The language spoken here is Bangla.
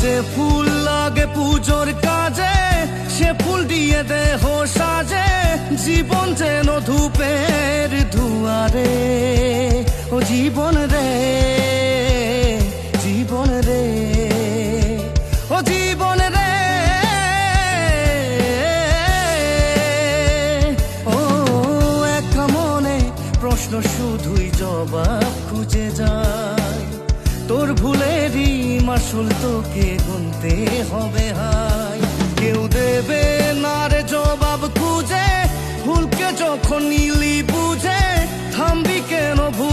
যে ফুল লাগে পুজোর কাজে, সে ফুল দিয়ে দেহ সাজে। জীবন যেন ধূপের দুয়ারে, ও জীবন রে, জীবন রে, ও জীবন রে। ও একা মনে প্রশ্ন শুধুই জবাব খুঁজে যায়। তোর ভুলেরই মাসুল তোকে গুনতে হবে হাই। কেউ দেবে না রে জবাব খুঁজে, ভুলকে যখন নিলি বুঝে, থামবি কেন ভুল